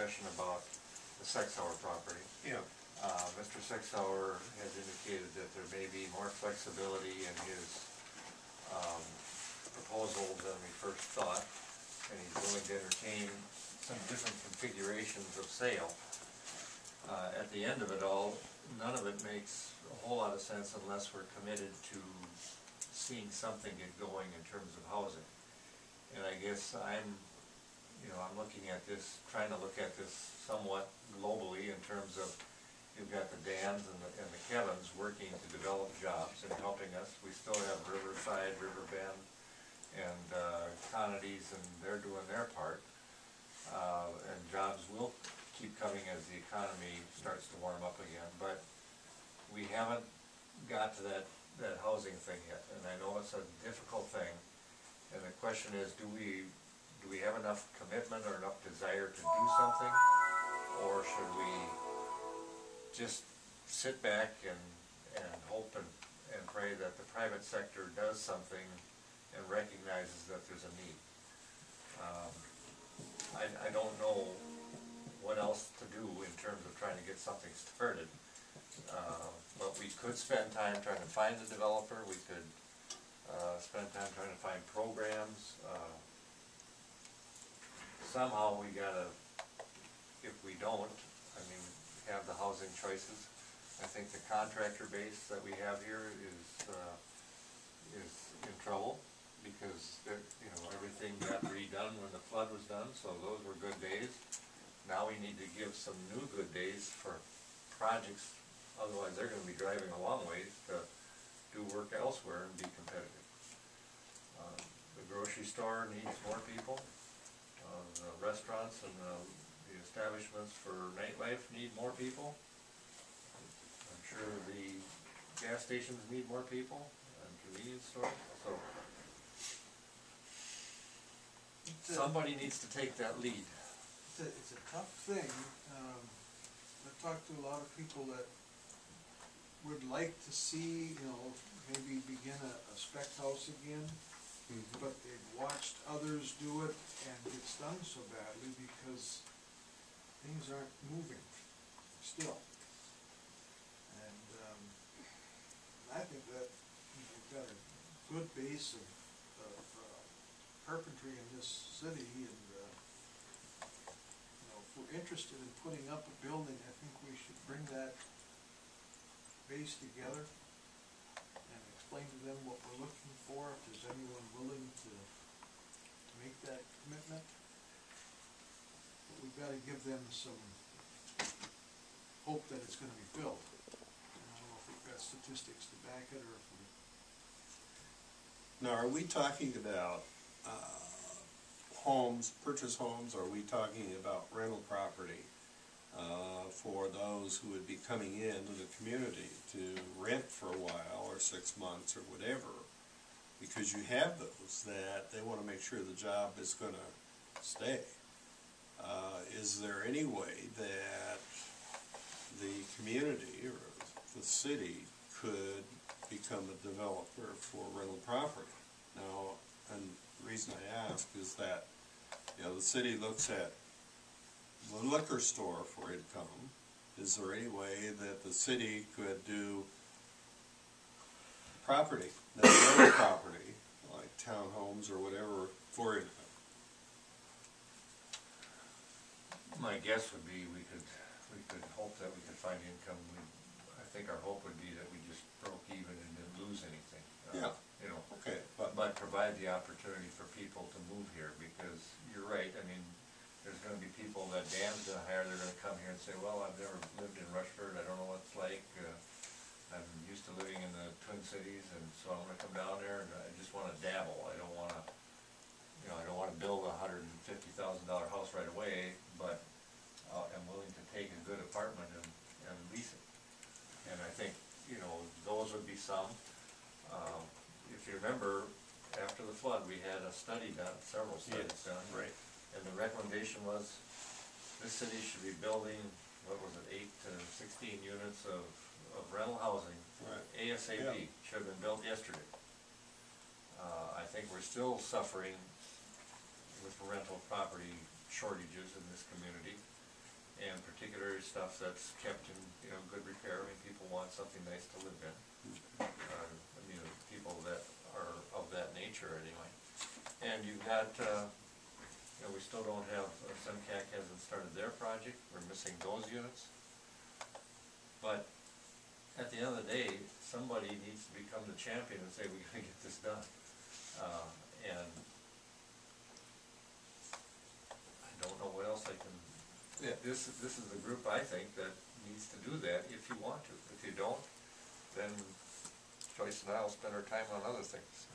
discussion about the Sexauer property. Yeah. Mr. Sexauer has indicated that there may be more flexibility in his proposal than we first thought, and he's willing to entertain some different configurations of sale. At the end of it all, none of it makes a whole lot of sense unless we're committed to seeing something get going in terms of housing. And I guess I'm looking at this, trying to look at this somewhat globally in terms of, you've got the Dans and the Kevins working to develop jobs and helping us. We still have Riverside, Riverbend, and Connedy's, and they're doing their part. And jobs will keep coming as the economy starts to warm up again, but we haven't got to that housing thing yet, and I know it's a difficult thing, and the question is, do we have enough commitment or enough desire to do something, or should we just sit back and hope and pray that the private sector does something and recognizes that there's a need? I don't know what else to do in terms of trying to get something started. But we could spend time trying to find a developer. We could spend time trying to find programs. Somehow we gotta, if we don't, have the housing choices. I think the contractor base that we have here is in trouble because everything got redone when the flood was done, so those were good days. Now we need to give some new good days for projects, otherwise they're going to be driving a long ways to do work elsewhere and be competitive. The grocery store needs more people. The restaurants and the establishments for nightlife need more people. I'm sure the gas stations need more people, and convenience stores. So somebody needs to take that lead. It's a tough thing. I've talked to a lot of people that would like to see, maybe begin a spec house again, but they've watched others do it and it's done so badly because things aren't moving still. And I think that we've got a good base of carpentry in this city, and if we're interested in putting up a building, I think we should bring that base together and explain to them what we're looking for, if there's anyone willing to make that commitment. But we've got to give them some hope that it's going to be built. And I don't know if we've got statistics to back it, or if we... Now, are we talking about homes, purchase homes, or are we talking about rental property for those who would be coming into the community to rent for a while, or 6 months, or whatever? Because you have those that they want to make sure the job is going to stay. Is there any way that the community or the city could become a developer for rental property? Now, and the reason I ask is that the city looks at the liquor store for income. Is there any way that the city could do property, rental property, like townhomes or whatever, for income? My guess would be we could hope that we could find income. I think our hope would be that we just broke even and didn't lose anything. Okay, but provide the opportunity for people to move here, because you're right. There's going to be people that Dan's going to hire. They're going to come here and say, well, I've never lived in Rushford. I don't know what it's like. I'm used to living in the Twin Cities, and so I'm going to come down there and I just want to dabble. I don't want to, I don't want to build a $150,000 house right away, but I'm willing to take a good apartment and lease it. And I think, those would be some. If you remember, after the flood, we had a study done, several studies done. Right. And the recommendation was, this city should be building, what was it, 8 to 16 units of rental housing. Right. ASAP. Yeah. Should have been built yesterday. I think we're still suffering with rental property shortages in this community. stuff that's kept in, you know, good repair. I mean, people want something nice to live in. I mean, people that are of that nature anyway. And you've got, you know, we still don't have, SunCac hasn't started their project, we're missing those units. But at the end of the day, somebody needs to become the champion and say, we gotta get this done. And I don't know what else I can, this is the group, I think, that needs to do that if you want to. If you don't, then Joyce and I will spend our time on other things.